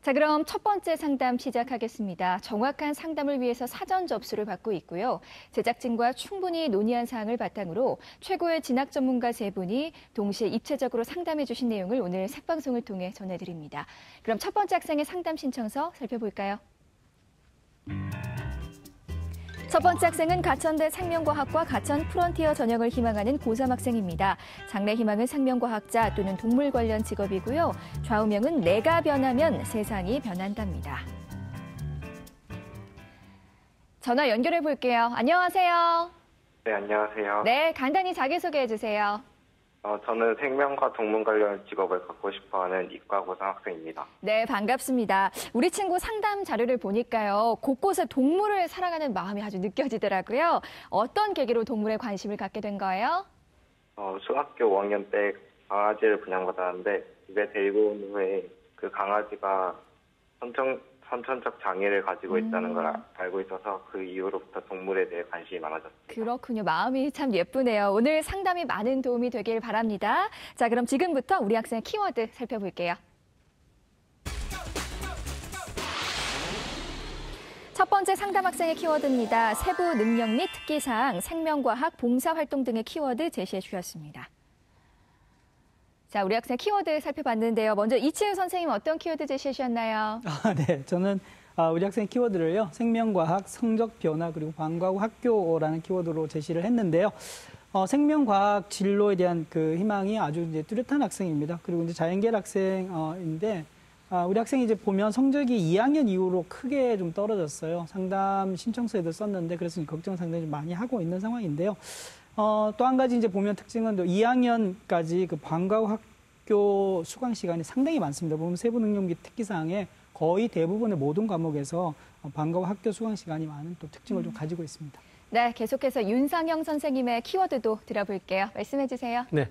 자, 그럼 첫 번째 상담 시작하겠습니다. 정확한 상담을 위해서 사전 접수를 받고 있고요. 제작진과 충분히 논의한 사항을 바탕으로 최고의 진학 전문가 세 분이 동시에 입체적으로 상담해 주신 내용을 오늘 생방송을 통해 전해드립니다. 그럼 첫 번째 학생의 상담 신청서 살펴볼까요? 첫 번째 학생은 가천대 생명과학과 가천 프론티어 전형을 희망하는 고3 학생입니다. 장래 희망은 생명과학자 또는 동물 관련 직업이고요. 좌우명은 내가 변하면 세상이 변한답니다. 전화 연결해 볼게요. 안녕하세요. 네, 안녕하세요. 네, 간단히 자기소개해 주세요. 저는 생명과 동물 관련 직업을 갖고 싶어하는 이과 고3 학생입니다. 네, 반갑습니다. 우리 친구 상담 자료를 보니까요. 곳곳에 동물을 사랑하는 마음이 아주 느껴지더라고요. 어떤 계기로 동물에 관심을 갖게 된 거예요? 중학교 5학년 때 강아지를 분양받았는데 집에 데리고 온 후에 그 강아지가 선천적 장애를 가지고 있다는 걸 알고 있어서 그 이후로부터 동물에 대해 관심이 많아졌습니다. 그렇군요. 마음이 참 예쁘네요. 오늘 상담이 많은 도움이 되길 바랍니다. 자, 그럼 지금부터 우리 학생의 키워드 살펴볼게요. 첫 번째 상담 학생의 키워드입니다. 세부 능력 및 특기사항, 생명과학, 봉사활동 등의 키워드 제시해 주셨습니다. 자, 우리 학생 키워드 살펴봤는데요. 먼저 이치우 선생님 어떤 키워드 제시해 주셨나요? 네, 저는 우리 학생 키워드를요. 생명과학, 성적 변화, 그리고 방과후 학교라는 키워드로 제시를 했는데요. 생명과학 진로에 대한 그 희망이 아주 이제 뚜렷한 학생입니다. 그리고 이제 자연계열 학생인데 우리 학생이 이제 보면 성적이 2학년 이후로 크게 좀 떨어졌어요. 상담 신청서에도 썼는데 그래서 걱정 상당히 좀 많이 하고 있는 상황인데요. 또 한 가지 이제 보면 특징은 또 2학년까지 그 방과후 학교 수강 시간이 상당히 많습니다. 보면 세부 능력 및 특기사항에 거의 대부분의 모든 과목에서 방과후 학교 수강 시간이 많은 또 특징을 좀 가지고 있습니다. 네, 계속해서 윤상영 선생님의 키워드도 들어볼게요. 말씀해 주세요. 네.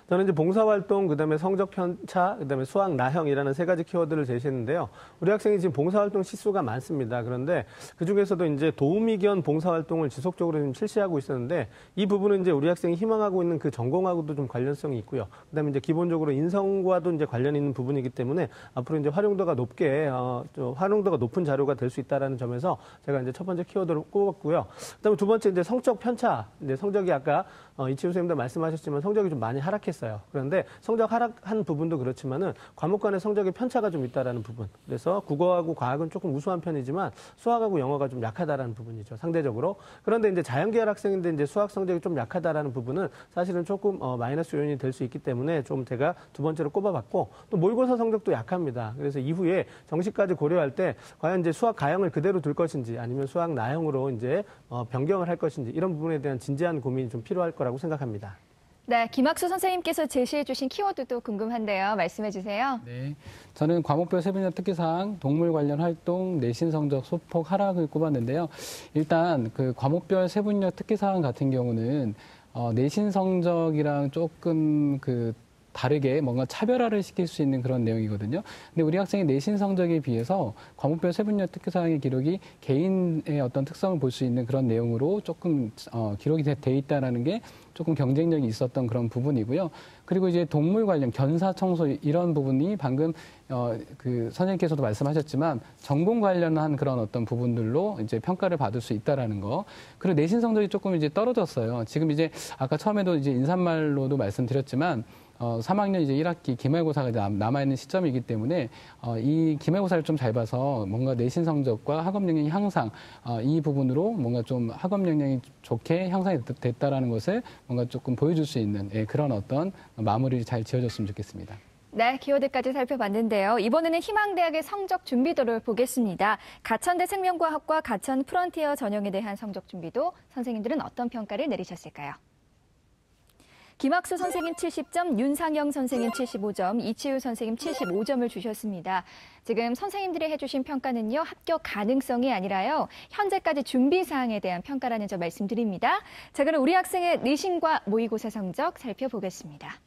저는 이제 봉사활동, 그다음에 성적 편차, 그다음에 수학 나형이라는 세 가지 키워드를 제시했는데요. 우리 학생이 지금 봉사활동 시수가 많습니다. 그런데 그 중에서도 이제 도우미견 봉사활동을 지속적으로 지금 실시하고 있었는데 이 부분은 이제 우리 학생이 희망하고 있는 그 전공하고도 좀 관련성이 있고요. 그다음에 이제 기본적으로 인성과도 이제 관련이 있는 부분이기 때문에 앞으로 이제 활용도가 높은 자료가 될 수 있다라는 점에서 제가 이제 첫 번째 키워드를 꼽았고요. 그다음에 두 번째 이제 성적 편차, 이제 성적이 아까 이치우 선생님도 말씀하셨지만 성적이 좀 많이 하락했어요. 그런데 성적 하락한 부분도 그렇지만은 과목 간의 성적의 편차가 좀 있다라는 부분. 그래서 국어하고 과학은 조금 우수한 편이지만 수학하고 영어가 좀 약하다라는 부분이죠. 상대적으로. 그런데 이제 자연계열 학생인데 이제 수학 성적이 좀 약하다라는 부분은 사실은 조금 마이너스 요인이 될 수 있기 때문에 좀 제가 두 번째로 꼽아봤고 또 모의고사 성적도 약합니다. 그래서 이후에 정시까지 고려할 때 과연 이제 수학 가형을 그대로 둘 것인지 아니면 수학 나형으로 이제 변경을 할 것인지 이런 부분에 대한 진지한 고민이 좀 필요할 거라고 생각합니다. 네, 김학수 선생님께서 제시해 주신 키워드도 궁금한데요. 말씀해 주세요. 네, 저는 과목별 세분야 특기사항, 동물 관련 활동, 내신 성적 소폭 하락을 꼽았는데요. 일단 그 과목별 세분야 특기사항 같은 경우는 내신 성적이랑 조금 다르게 뭔가 차별화를 시킬 수 있는 그런 내용이거든요. 근데 우리 학생의 내신 성적에 비해서 과목별 세분야 특기사항의 기록이 개인의 어떤 특성을 볼 수 있는 그런 내용으로 조금 기록이 돼 있다라는 게 조금 경쟁력이 있었던 그런 부분이고요. 그리고 이제 동물 관련 견사 청소 이런 부분이 방금 그 선생님께서도 말씀하셨지만 전공 관련한 그런 어떤 부분들로 이제 평가를 받을 수 있다라는 거. 그리고 내신 성적이 조금 이제 떨어졌어요. 지금 이제 아까 처음에도 이제 인사말로도 말씀드렸지만 3학년 이제 1학기 기말고사가 남아있는 시점이기 때문에 이 기말고사를 좀 잘 봐서 뭔가 내신 성적과 학업 역량의 향상 이 부분으로 뭔가 좀 학업 역량이 좋게 향상이 됐다라는 것을 뭔가 조금 보여줄 수 있는 그런 어떤 마무리를 잘 지어줬으면 좋겠습니다. 네, 키워드까지 살펴봤는데요. 이번에는 희망대학의 성적 준비도를 보겠습니다. 가천대 생명과학과 가천 프론티어 전형에 대한 성적 준비도 선생님들은 어떤 평가를 내리셨을까요? 김학수 선생님 70점, 윤상영 선생님 75점, 이치우 선생님 75점을 주셨습니다. 지금 선생님들이 해주신 평가는요, 합격 가능성이 아니라요, 현재까지 준비 사항에 대한 평가라는 점 말씀드립니다. 자, 그럼 우리 학생의 내신과 모의고사 성적 살펴보겠습니다.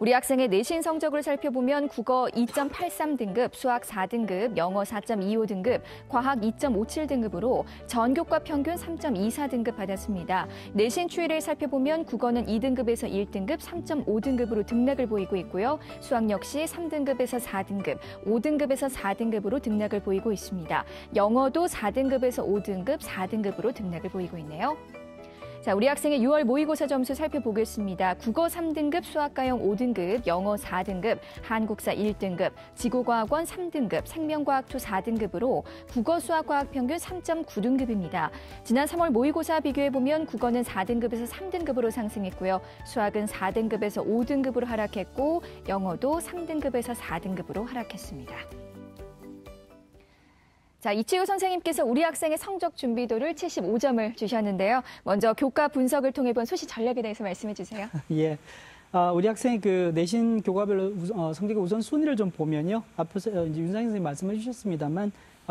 우리 학생의 내신 성적을 살펴보면 국어 2.83등급, 수학 4등급, 영어 4.25등급, 과학 2.57등급으로 전교과 평균 3.24등급 받았습니다. 내신 추이를 살펴보면 국어는 2등급에서 1등급, 3.5등급으로 등락을 보이고 있고요. 수학 역시 3등급에서 4등급, 5등급에서 4등급으로 등락을 보이고 있습니다. 영어도 4등급에서 5등급, 4등급으로 등락을 보이고 있네요. 자, 우리 학생의 6월 모의고사 점수 살펴보겠습니다. 국어 3등급, 수학과형 5등급, 영어 4등급, 한국사 1등급, 지구과학원 3등급, 생명과학2 4등급으로 국어, 수학과학 평균 3.9등급입니다. 지난 3월 모의고사 비교해보면 국어는 4등급에서 3등급으로 상승했고요. 수학은 4등급에서 5등급으로 하락했고 영어도 3등급에서 4등급으로 하락했습니다. 자, 이치우 선생님께서 우리 학생의 성적 준비도를 75점을 주셨는데요. 먼저 교과 분석을 통해 본 수시 전략에 대해서 말씀해 주세요. 예. 우리 학생의 그 내신 교과별로 성적의 우선 순위를 좀 보면요. 앞에서 이제 윤상희 선생님 말씀해 주셨습니다만,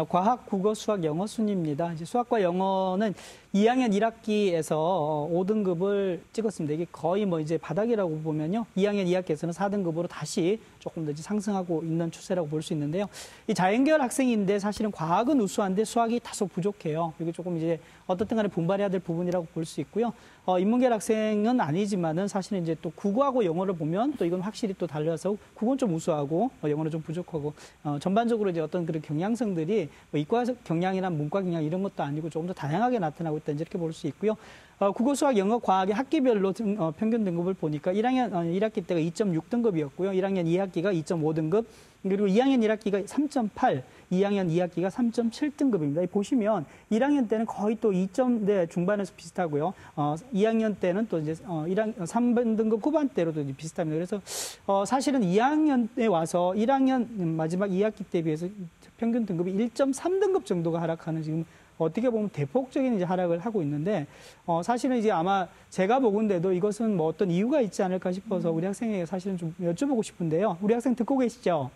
과학, 국어, 수학, 영어 순위입니다. 이제 수학과 영어는 2학년 1학기에서 5등급을 찍었습니다. 이게 거의 뭐 이제 바닥이라고 보면요. 2학년 2학기에서는 4등급으로 다시 조금 더 이제 상승하고 있는 추세라고 볼 수 있는데요. 이 자연계열 학생인데 사실은 과학은 우수한데 수학이 다소 부족해요. 이게 조금 이제 어떻든 간에 분발해야 될 부분이라고 볼 수 있고요. 인문계열 학생은 아니지만은 사실은 이제 또 국어하고 영어를 보면 또 이건 확실히 또 달라서 국어는 좀 우수하고 영어는 좀 부족하고 전반적으로 이제 어떤 그런 경향성들이 뭐 이과 경향이나 문과 경향 이런 것도 아니고 조금 더 다양하게 나타나고 있다 이렇게 볼 수 있고요. 국어, 수학, 영어, 과학의 학기별로 평균 등급을 보니까 1학년 1학기 때가 2.6등급이었고요. 1학년 2학기가 2.5등급, 그리고 2학년 1학기가 3.8, 2학년 2학기가 3.7등급입니다. 보시면 1학년 때는 거의 또 2점대 중반에서 비슷하고요. 2학년 때는 또 이제 3등급 후반대로도 비슷합니다. 그래서 사실은 2학년에 와서 1학년 마지막 2학기 때에 비해서 평균 등급이 1.3등급 정도가 하락하는 지금 어떻게 보면 대폭적인 이제 하락을 하고 있는데, 사실은 이제 아마 제가 보건대도 이것은 뭐 어떤 이유가 있지 않을까 싶어서 우리 학생에게 사실은 좀 여쭤보고 싶은데요. 우리 학생 듣고 계시죠?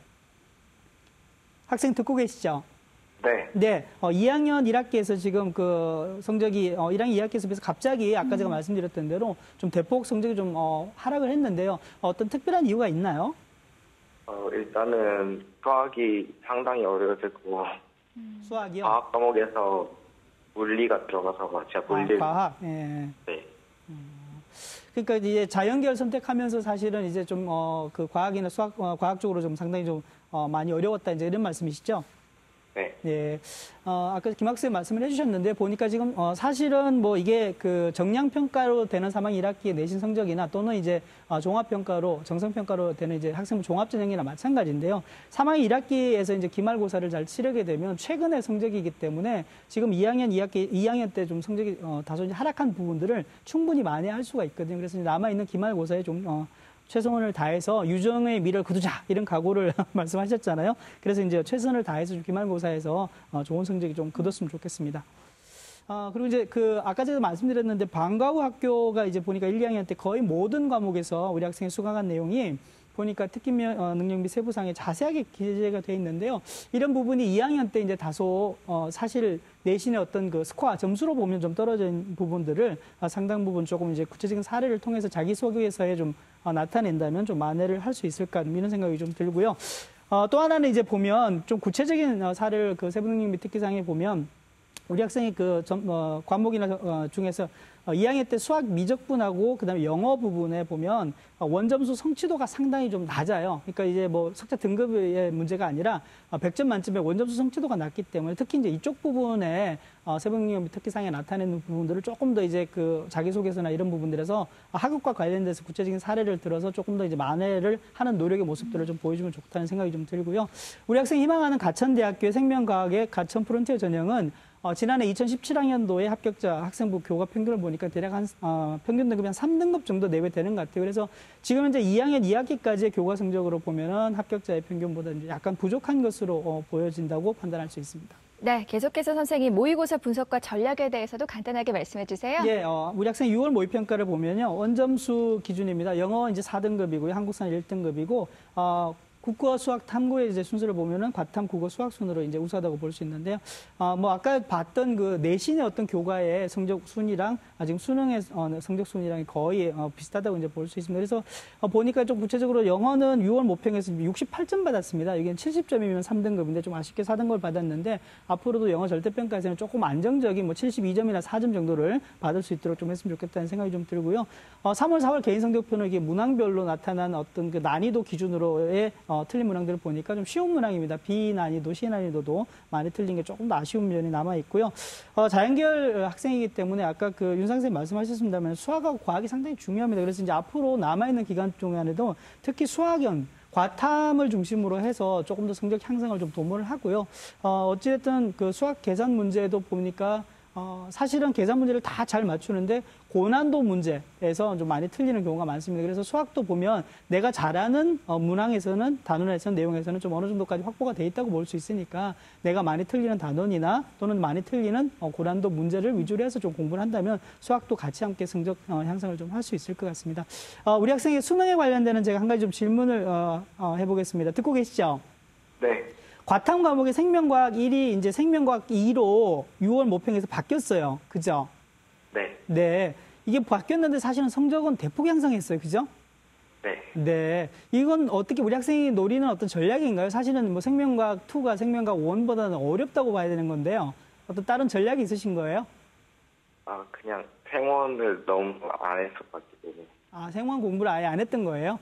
학생 듣고 계시죠? 네. 네. 2학년 1학기에서 지금 그 성적이 1학년 2학기에서 비해서 갑자기 아까 제가 말씀드렸던 대로 좀 대폭 성적이 좀 하락을 했는데요. 어떤 특별한 이유가 있나요? 일단은 수학이 상당히 어려워졌고 수학이요? 과학 과목에서 물리가 들어가서 제가 물리를 과학. 예. 네. 그러니까 이제 자연계열 선택하면서 사실은 이제 좀 그 과학이나 수학 과학 쪽으로 좀 상당히 좀 많이 어려웠다 이제 이런 말씀이시죠? 네. 예. 아까 김 학생 말씀을 해주셨는데 보니까 지금 사실은 뭐 이게 그 정량평가로 되는 3학년 1학기의 내신 성적이나 또는 이제 종합평가로 정성평가로 되는 이제 학생부 종합전형이나 마찬가지인데요. 3학년 1학기에서 이제 기말고사를 잘 치르게 되면 최근의 성적이기 때문에 지금 2학년 2학년 때 좀 성적이 다소 이제 하락한 부분들을 충분히 만회할 수가 있거든요. 그래서 남아 있는 기말고사에 좀 최선을 다해서 유정의 미래를 거두자 이런 각오를 말씀하셨잖아요. 그래서 이제 최선을 다해서 기말고사에서 좋은 성적이 좀 거뒀으면 좋겠습니다. 그리고 이제 아까 제가 말씀드렸는데 방과후 학교가 이제 보니까 1, 2학년 때 거의 모든 과목에서 우리 학생이 수강한 내용이 보니까 특기 능력 및 세부상에 자세하게 기재가 돼 있는데요. 이런 부분이 2학년 때 이제 다소 사실 내신의 어떤 그 스코어 점수로 보면 좀 떨어진 부분들을 상당 부분 조금 이제 구체적인 사례를 통해서 자기소개서에 좀 나타낸다면 좀 만회를 할 수 있을까 이런 생각이 좀 들고요. 또 하나는 이제 보면 좀 구체적인 사례를 그 세부능력 및 특기상에 보면 우리 학생이 그 과목이나 중에서 2학년 때 수학 미적분하고 그다음에 영어 부분에 보면 원점수 성취도가 상당히 좀 낮아요. 그러니까 이제 뭐 석자 등급의 문제가 아니라 100점 만점에 원점수 성취도가 낮기 때문에 특히 이제 이쪽 부분에 세부능력 및 특기상에 나타내는 부분들을 조금 더 이제 그 자기소개서나 이런 부분들에서 학업과 관련돼서 구체적인 사례를 들어서 조금 더 이제 만회를 하는 노력의 모습들을 좀 보여주면 좋다는 생각이 좀 들고요. 우리 학생이 희망하는 가천대학교의 생명과학의 가천 프론티어 전형은 지난해 2017학년도에 합격자 학생부 교과 평균을 보니까 대략 평균 등급이 한 3등급 정도 내외 되는 것 같아요. 그래서 지금 현재 2학년 2학기까지의 교과 성적으로 보면은 합격자의 평균보다 이제 약간 부족한 것으로 보여진다고 판단할 수 있습니다. 네, 계속해서 선생님 모의고사 분석과 전략에 대해서도 간단하게 말씀해 주세요. 예, 우리 학생 6월 모의평가를 보면요. 원점수 기준입니다. 영어 이제 4등급이고요. 한국사는 1등급이고, 국어, 수학, 탐구의 이제 순서를 보면은 과탐, 국어, 수학 순으로 이제 우수하다고 볼 수 있는데요. 뭐 아까 봤던 그 내신의 어떤 교과의 성적 순위랑 지금 수능의 성적 순위랑 거의 비슷하다고 이제 볼 수 있습니다. 그래서 보니까 좀 구체적으로 영어는 6월 모평에서 68점 받았습니다. 이게 70점이면 3등급인데 좀 아쉽게 4등급을 받았는데 앞으로도 영어 절대평가에서는 조금 안정적인 뭐 72점이나 4점 정도를 받을 수 있도록 좀 했으면 좋겠다는 생각이 좀 들고요. 3월, 4월 개인 성적표는 이게 문항별로 나타난 어떤 그 난이도 기준으로의 틀린 문항들을 보니까 좀 쉬운 문항입니다. B 난이도, C 난이도도 많이 틀린 게 조금 더 아쉬운 면이 남아 있고요. 자연계열 학생이기 때문에 아까 그 윤 선생님 말씀하셨습니다만 수학하고 과학이 상당히 중요합니다. 그래서 이제 앞으로 남아있는 기간 동안에도 특히 수학연 과탐을 중심으로 해서 조금 더 성적 향상을 좀 도모를 하고요. 어찌됐든 그 수학 계산 문제도 보니까 사실은 계산 문제를 다 잘 맞추는데 고난도 문제에서 좀 많이 틀리는 경우가 많습니다. 그래서 수학도 보면 내가 잘하는 문항에서는 단원에서는 내용에서는 좀 어느 정도까지 확보가 돼 있다고 볼 수 있으니까 내가 많이 틀리는 단원이나 또는 많이 틀리는 고난도 문제를 위주로 해서 좀 공부를 한다면 수학도 같이 함께 성적 향상을 좀 할 수 있을 것 같습니다. 우리 학생의 수능에 관련되는 제가 한 가지 좀 질문을 해보겠습니다. 듣고 계시죠? 네. 과탐 과목의 생명과학 1이 이제 생명과학 2로 6월 모평에서 바뀌었어요. 그죠? 네. 네. 이게 바뀌었는데 사실은 성적은 대폭 향상했어요. 그죠? 네. 네. 이건 어떻게 우리 학생이 노리는 어떤 전략인가요? 사실은 뭐 생명과학 2가 생명과학 1보다는 어렵다고 봐야 되는 건데요. 어떤 다른 전략이 있으신 거예요? 그냥 생원을 너무 안 했었가지고. 생원 공부를 아예 안 했던 거예요?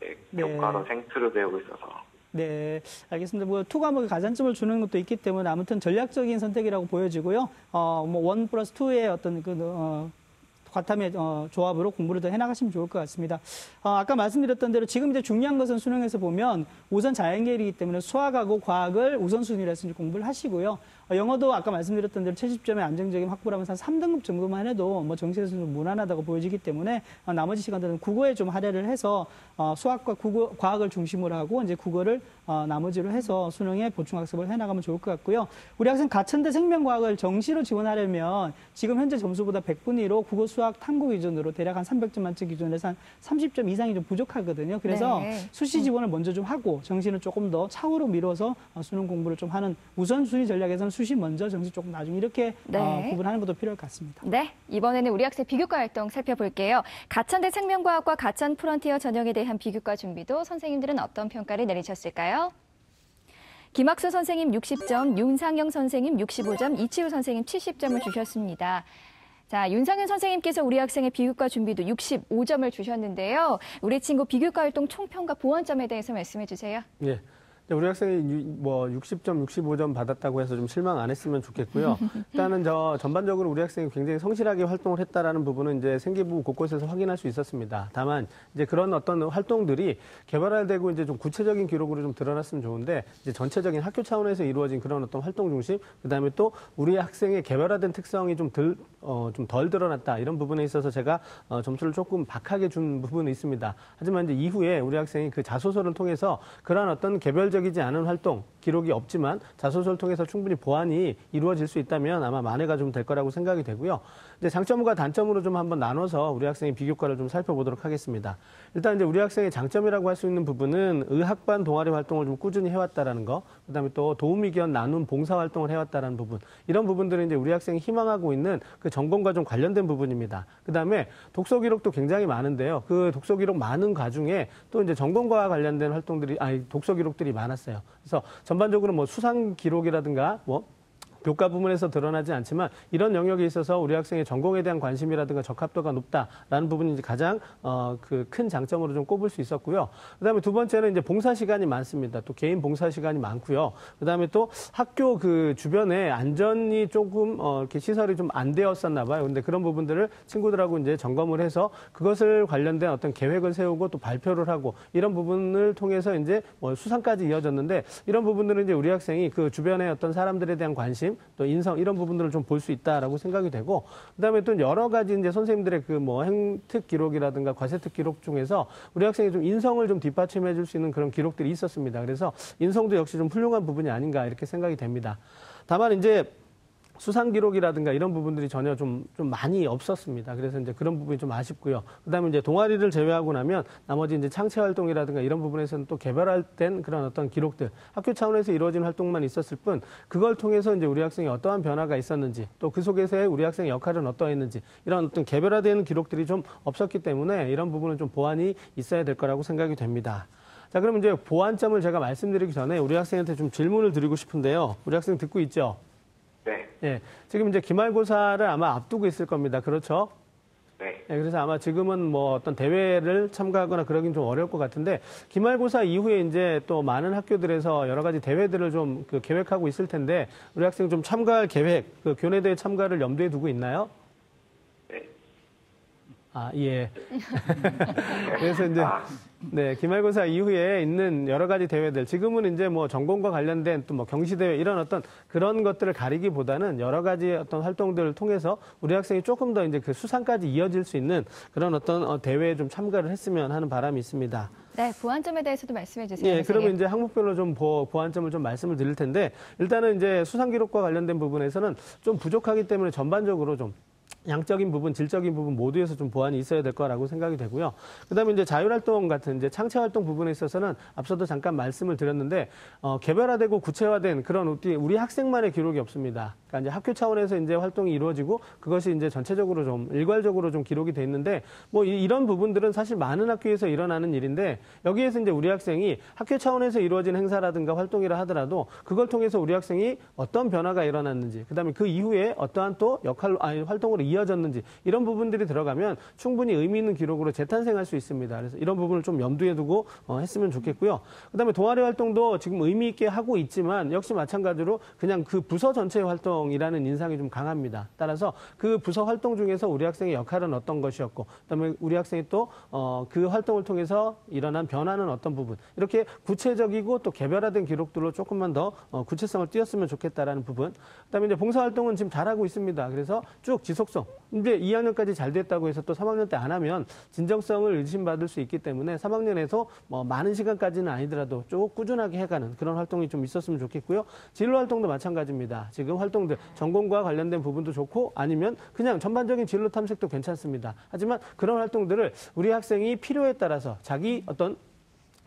네. 네. 교과로 생투를 배우고 있어서. 네, 알겠습니다. 뭐, 투 과목에 가산점을 주는 것도 있기 때문에 아무튼 전략적인 선택이라고 보여지고요. 뭐, 1+2의 어떤 과탐의 조합으로 공부를 더 해나가시면 좋을 것 같습니다. 아까 말씀드렸던 대로 지금 이제 중요한 것은 수능에서 보면 우선 자연계열이기 때문에 수학하고 과학을 우선순위로 해서 공부를 하시고요. 영어도 아까 말씀드렸던 대로 70점의 안정적인 확보를 하면서 한 3등급 정도만 해도 뭐 정시에서 좀 무난하다고 보여지기 때문에 나머지 시간들은 국어에 좀 할애를 해서 수학과 과학을 중심으로 하고 이제 국어를 나머지로 해서 수능에 보충학습을 해나가면 좋을 것 같고요. 우리 학생 가천대 생명과학을 정시로 지원하려면 지금 현재 점수보다 100분위 1로 국어, 수학, 탐구 기준으로 대략 한 300점 만점 기준에서 한 30점 이상이 좀 부족하거든요. 그래서 네. 수시 지원을 먼저 좀 하고 정시는 조금 더 차후로 미뤄서 수능 공부를 좀 하는 우선순위 전략에서는 수시 먼저, 정시 조금 나중에 이렇게 네. 구분하는 것도 필요할 것 같습니다. 네, 이번에는 우리 학생 비교과 활동 살펴볼게요. 가천대 생명과학과 가천 프론티어 전형에 대한 비교과 준비도 선생님들은 어떤 평가를 내리셨을까요? 김학수 선생님 60점, 윤상영 선생님 65점, 이치우 선생님 70점을 주셨습니다. 자, 윤상현 선생님께서 우리 학생의 비교과 준비도 65점을 주셨는데요. 우리 친구 비교과 활동 총평과 보완점에 대해서 말씀해 주세요. 예. 우리 학생이 뭐 60점, 65점 받았다고 해서 좀 실망 안 했으면 좋겠고요. 일단은 전반적으로 우리 학생이 굉장히 성실하게 활동을 했다라는 부분은 이제 생기부 곳곳에서 확인할 수 있었습니다. 다만 이제 그런 어떤 활동들이 개발되고 이제 좀 구체적인 기록으로 좀 드러났으면 좋은데 이제 전체적인 학교 차원에서 이루어진 그런 어떤 활동 중심, 그다음에 또 우리 학생의 개발화된 특성이 좀 덜 드러났다 이런 부분에 있어서 제가 점수를 조금 박하게 준 부분이 있습니다. 하지만 이제 이후에 우리 학생이 그 자소서를 통해서 그러한 어떤 개별적이지 않은 활동 기록이 없지만 자소서를 통해서 충분히 보완이 이루어질 수 있다면 아마 만회가 좀 될 거라고 생각이 되고요. 이제 장점과 단점으로 좀 한번 나눠서 우리 학생의 비교과를 좀 살펴보도록 하겠습니다. 일단 이제 우리 학생의 장점이라고 할 수 있는 부분은 의학반 동아리 활동을 좀 꾸준히 해왔다라는 거, 그다음에 또 도우미견 나눔 봉사 활동을 해왔다라는 부분, 이런 부분들은 이제 우리 학생이 희망하고 있는 그 전공과 좀 관련된 부분입니다. 그다음에 독서 기록도 굉장히 많은데요. 그 독서 기록 많은 과중에 또 이제 전공과 관련된 독서 기록들이 많았어요. 그래서 전반적으로 뭐 수상 기록이라든가 교과 부분에서 드러나지 않지만 이런 영역에 있어서 우리 학생의 전공에 대한 관심이라든가 적합도가 높다라는 부분이 이제 가장 그 큰 장점으로 좀 꼽을 수 있었고요. 그다음에 두 번째는 이제 봉사 시간이 많습니다. 또 개인 봉사 시간이 많고요. 그다음에 또 학교 그 주변에 안전이 조금 이렇게 시설이 좀 안 되었었나 봐요. 근데 그런 부분들을 친구들하고 이제 점검을 해서 그것을 관련된 어떤 계획을 세우고 또 발표를 하고 이런 부분을 통해서 이제 수상까지 이어졌는데 이런 부분들은 이제 우리 학생이 그 주변의 어떤 사람들에 대한 관심 또 인성 이런 부분들을 좀 볼 수 있다라고 생각이 되고 그다음에 또 여러 가지 이제 선생님들의 그 행특 기록이라든가 과세특 기록 중에서 우리 학생이 좀 인성을 좀 뒷받침해 줄 수 있는 그런 기록들이 있었습니다. 그래서 인성도 역시 좀 훌륭한 부분이 아닌가 이렇게 생각이 됩니다. 다만 이제 수상 기록이라든가 이런 부분들이 전혀 좀 많이 없었습니다. 그래서 이제 그런 부분이 좀 아쉽고요. 그다음에 이제 동아리를 제외하고 나면 나머지 이제 창체 활동이라든가 이런 부분에서는 또 개별화된 그런 어떤 기록들, 학교 차원에서 이루어진 활동만 있었을 뿐 그걸 통해서 이제 우리 학생이 어떠한 변화가 있었는지 또 그 속에서의 우리 학생의 역할은 어떠했는지 이런 어떤 개별화된 기록들이 좀 없었기 때문에 이런 부분은 좀 보완이 있어야 될 거라고 생각이 됩니다. 자, 그럼 이제 보완점을 제가 말씀드리기 전에 우리 학생한테 좀 질문을 드리고 싶은데요. 우리 학생 듣고 있죠? 네. 예, 지금 이제 기말고사를 아마 앞두고 있을 겁니다. 그렇죠? 네. 예, 그래서 아마 지금은 뭐 어떤 대회를 참가하거나 그러긴 좀 어려울 것 같은데 기말고사 이후에 이제 또 많은 학교들에서 여러 가지 대회들을 좀 계획하고 있을 텐데 우리 학생 좀 참가할 계획, 교내대회 참가를 염두에 두고 있나요? 네. 아, 예. 그래서 이제 네, 기말고사 이후에 있는 여러 가지 대회들, 지금은 이제 뭐 전공과 관련된 또 뭐 경시대회 이런 어떤 그런 것들을 가리기보다는 여러 가지 어떤 활동들을 통해서 우리 학생이 조금 더 이제 그 수상까지 이어질 수 있는 그런 어떤 대회에 좀 참가를 했으면 하는 바람이 있습니다. 네, 보완점에 대해서도 말씀해 주세요. 예, 선생님. 그러면 이제 항목별로 좀 보완점을 좀 말씀을 드릴 텐데 일단은 이제 수상 기록과 관련된 부분에서는 좀 부족하기 때문에 전반적으로 좀 양적인 부분, 질적인 부분 모두에서 좀 보완이 있어야 될 거라고 생각이 되고요. 그다음에 이제 자율활동 같은 이제 창체 활동 부분에 있어서는 앞서도 잠깐 말씀을 드렸는데 개별화되고 구체화된 그런 우리 학생만의 기록이 없습니다. 그러니까 이제 학교 차원에서 이제 활동이 이루어지고 그것이 이제 전체적으로 좀 일괄적으로 좀 기록이 돼 있는데 뭐 이런 부분들은 사실 많은 학교에서 일어나는 일인데 여기에서 이제 우리 학생이 학교 차원에서 이루어진 행사라든가 활동이라 하더라도 그걸 통해서 우리 학생이 어떤 변화가 일어났는지 그다음에 그 이후에 어떠한 또 활동으로 이어졌는지 이런 부분들이 들어가면 충분히 의미 있는 기록으로 재탄생할 수 있습니다. 그래서 이런 부분을 좀 염두에 두고 했으면 좋겠고요. 그다음에 동아리 활동도 지금 의미 있게 하고 있지만 역시 마찬가지로 그냥 그 부서 전체의 활동이라는 인상이 좀 강합니다. 따라서 그 부서 활동 중에서 우리 학생의 역할은 어떤 것이었고 그다음에 우리 학생이 또 그 활동을 통해서 일어난 변화는 어떤 부분 이렇게 구체적이고 또 개별화된 기록들로 조금만 더 구체성을 띄었으면 좋겠다라는 부분. 그다음에 이제 봉사활동은 지금 잘하고 있습니다. 그래서 쭉 지속성 이제 2학년까지 잘 됐다고 해서 또 3학년 때 안 하면 진정성을 의심받을 수 있기 때문에 3학년에서 뭐 많은 시간까지는 아니더라도 쭉 꾸준하게 해가는 그런 활동이 좀 있었으면 좋겠고요. 진로 활동도 마찬가지입니다. 지금 활동들 전공과 관련된 부분도 좋고 아니면 그냥 전반적인 진로 탐색도 괜찮습니다. 하지만 그런 활동들을 우리 학생이 필요에 따라서 자기 어떤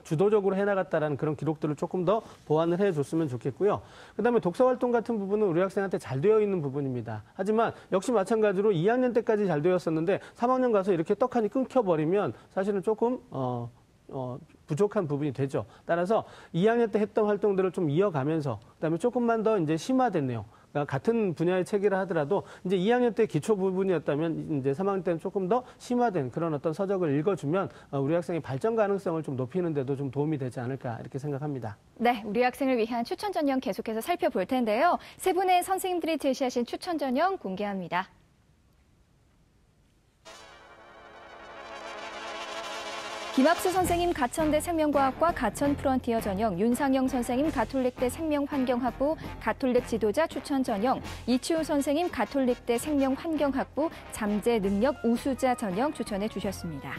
주도적으로 해나갔다라는 그런 기록들을 조금 더 보완을 해줬으면 좋겠고요. 그다음에 독서활동 같은 부분은 우리 학생한테 잘 되어 있는 부분입니다. 하지만 역시 마찬가지로 2학년 때까지 잘 되었었는데 3학년 가서 이렇게 떡하니 끊겨버리면 사실은 조금 부족한 부분이 되죠. 따라서 2학년 때 했던 활동들을 좀 이어가면서 그다음에 조금만 더 이제 심화된 내용. 그러니까 같은 분야의 책이라 하더라도 이제 2학년 때 기초 부분이었다면 이제 3학년 때는 조금 더 심화된 그런 어떤 서적을 읽어주면 우리 학생의 발전 가능성을 좀 높이는 데도 좀 도움이 되지 않을까 이렇게 생각합니다. 네, 우리 학생을 위한 추천 전형 계속해서 살펴볼 텐데요. 세 분의 선생님들이 제시하신 추천 전형 공개합니다. 김학수 선생님 가천대 생명과학과 가천 프론티어 전형, 윤상영 선생님 가톨릭대 생명환경학부 가톨릭 지도자 추천 전형, 이치우 선생님 가톨릭대 생명환경학부 잠재 능력 우수자 전형 추천해 주셨습니다.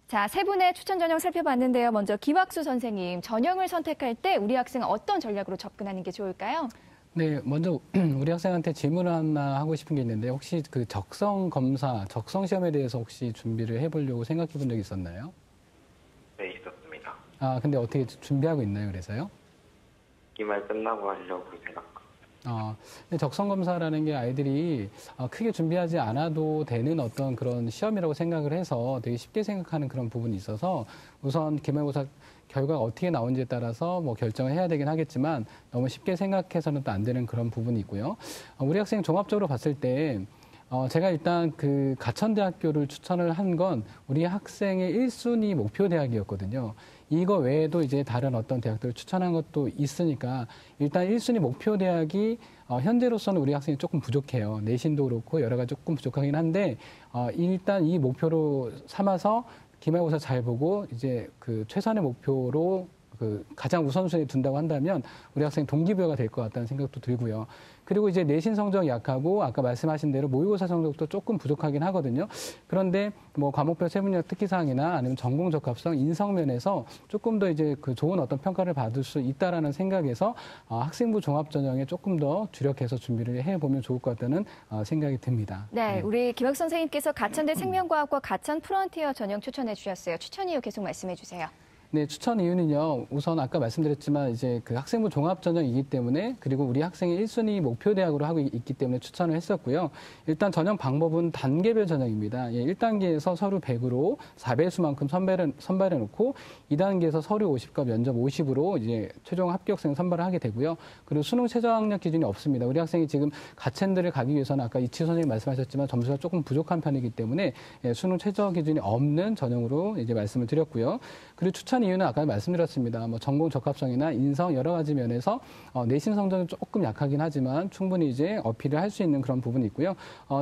자, 세 분의 추천 전형 살펴봤는데요. 먼저 김학수 선생님, 전형을 선택할 때 우리 학생은 어떤 전략으로 접근하는 게 좋을까요? 네, 먼저 우리 학생한테 질문을 하나 하고 싶은 게 있는데 혹시 그 적성 검사, 적성 시험에 대해서 혹시 준비를 해보려고 생각해 본 적이 있었나요? 네, 있었습니다. 아, 근데 어떻게 준비하고 있나요, 그래서요? 기말 끝나고 하려고 생각. 근데 적성 검사라는 게 아이들이 크게 준비하지 않아도 되는 어떤 그런 시험이라고 생각을 해서 되게 쉽게 생각하는 그런 부분이 있어서 우선 기말고사 결과가 어떻게 나오는지에 따라서 뭐 결정을 해야 되긴 하겠지만 너무 쉽게 생각해서는 또 안 되는 그런 부분이 있고요. 우리 학생 종합적으로 봤을 때 제가 일단 그 가천대학교를 추천을 한 건 우리 학생의 1순위 목표 대학이었거든요. 이거 외에도 이제 다른 어떤 대학들을 추천한 것도 있으니까 일단 1순위 목표 대학이 현재로서는 우리 학생이 조금 부족해요. 내신도 그렇고 여러 가지 조금 부족하긴 한데 일단 이 목표로 삼아서 기말고사 잘 보고 이제 그 최선의 목표로 그 가장 우선순위에 둔다고 한다면 우리 학생 동기부여가 될 것 같다는 생각도 들고요. 그리고 이제 내신 성적이 약하고 아까 말씀하신 대로 모의고사 성적도 조금 부족하긴 하거든요. 그런데 뭐 과목별 세분력 특기사항이나 아니면 전공 적합성, 인성 면에서 조금 더 이제 그 좋은 어떤 평가를 받을 수 있다라는 생각에서 학생부 종합 전형에 조금 더 주력해서 준비를 해보면 좋을 것 같다는 생각이 듭니다. 네, 우리 김학 선생님께서 가천대 생명과학과 가천 프론티어 전형 추천해 주셨어요. 추천 이유 계속 말씀해 주세요. 네, 추천 이유는요. 우선 아까 말씀드렸지만 이제 그 학생부 종합 전형이기 때문에 그리고 우리 학생이 1순위 목표 대학으로 하고 있기 때문에 추천을 했었고요. 일단 전형 방법은 단계별 전형입니다. 1단계에서 서류 100으로 4배수만큼 선발해 놓고 2단계에서 서류 50과 면접 50으로 이제 최종 합격생 선발을 하게 되고요. 그리고 수능 최저 학력 기준이 없습니다. 우리 학생이 지금 가천대를 가기 위해서는 아까 이치우 선생님 말씀하셨지만 점수가 조금 부족한 편이기 때문에 수능 최저 기준이 없는 전형으로 이제 말씀을 드렸고요. 그리고 추천 이유는 아까 말씀드렸습니다. 뭐 전공 적합성이나 인성 여러 가지 면에서 내신 성적은 조금 약하긴 하지만 충분히 이제 어필을 할 수 있는 그런 부분이 있고요.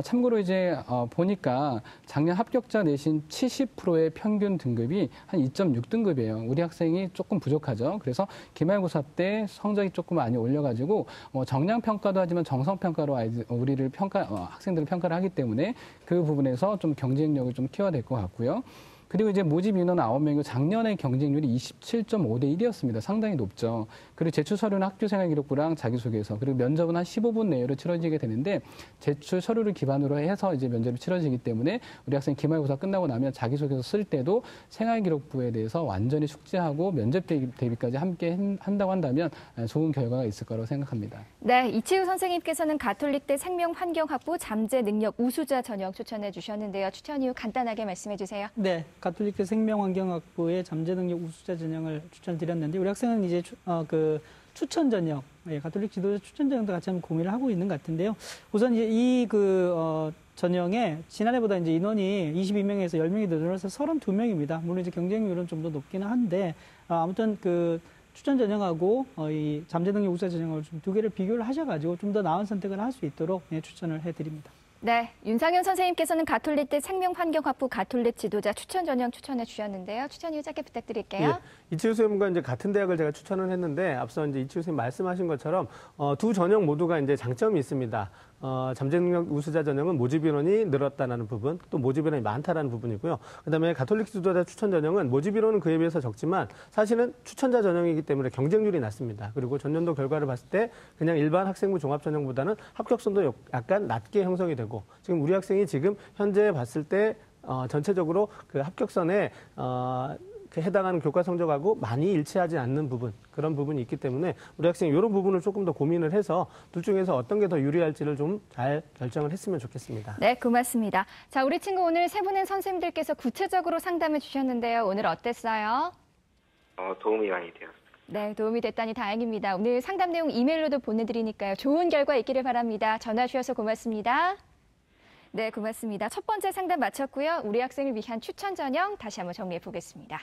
참고로 이제 보니까 작년 합격자 내신 70%의 평균 등급이 한 2.6등급이에요. 우리 학생이 조금 부족하죠. 그래서 기말고사 때 성적이 조금 많이 올려가지고 정량 평가도 하지만 정성 평가로 우리를 학생들을 평가를 하기 때문에 그 부분에서 좀 경쟁력을 좀 키워야 될 것 같고요. 그리고 이제 모집 인원 9명이고 작년의 경쟁률이 27.5대 1이었습니다. 상당히 높죠. 그리고 제출 서류는 학교생활 기록부랑 자기소개서, 그리고 면접은 한 15분 내외로 치러지게 되는데 제출 서류를 기반으로 해서 이제 면접이 치러지기 때문에 우리 학생 기말고사 끝나고 나면 자기소개서 쓸 때도 생활 기록부에 대해서 완전히 숙지하고 면접 대비까지 함께 한다고 한다면 좋은 결과가 있을 거라고 생각합니다. 네, 이치우 선생님께서는 가톨릭대 생명환경학부 잠재 능력 우수자 전형 추천해 주셨는데요. 추천 이유 간단하게 말씀해 주세요. 네, 가톨릭대 생명환경학부의 잠재능력 우수자 전형을 추천드렸는데 우리 학생은 이제 추천 전형, 가톨릭 지도자 추천 전형도 같이 한번 고민을 하고 있는 것 같은데요. 우선 이제 전형에 지난해보다 이제 인원이 22명에서 10명이 늘어나서 32명입니다. 물론 이제 경쟁률은 좀 더 높기는 한데 아무튼 그 추천 전형하고 이 잠재능력 우수자 전형을 좀 두 개를 비교를 하셔가지고 좀 더 나은 선택을 할 수 있도록 추천을 해드립니다. 네, 윤상현 선생님께서는 가톨릭대 생명환경학부 가톨릭 지도자 추천 전형 추천해 주셨는데요. 추천 이유 짧게 부탁드릴게요. 예, 이치우 선생님과 이제 같은 대학을 제가 추천을 했는데 앞서 이제 이치우 선생님 말씀하신 것처럼 두 전형 모두가 이제 장점이 있습니다. 잠재능력 우수자 전형은 모집 인원이 늘었다는 부분, 또 모집 인원이 많다라는 부분이고요. 그다음에 가톨릭 지도자 추천 전형은 모집 인원은 그에 비해서 적지만 사실은 추천자 전형이기 때문에 경쟁률이 낮습니다. 그리고 전년도 결과를 봤을 때 그냥 일반 학생부 종합 전형보다는 합격선도 약간 낮게 형성이 되고 지금 우리 학생이 지금 현재 봤을 때 전체적으로 그 합격선에 해당하는 교과 성적하고 많이 일치하지 않는 부분, 그런 부분이 있기 때문에 우리 학생이 이런 부분을 조금 더 고민을 해서 둘 중에서 어떤 게 더 유리할지를 좀 잘 결정을 했으면 좋겠습니다. 네, 고맙습니다. 자, 우리 친구 오늘 세 분의 선생님들께서 구체적으로 상담해 주셨는데요. 오늘 어땠어요? 도움이 많이 되었습니다. 네, 도움이 됐다니 다행입니다. 오늘 상담 내용 이메일로도 보내드리니까요. 좋은 결과 있기를 바랍니다. 전화 주셔서 고맙습니다. 네, 고맙습니다. 첫 번째 상담 마쳤고요. 우리 학생을 위한 추천 전형 다시 한번 정리해 보겠습니다.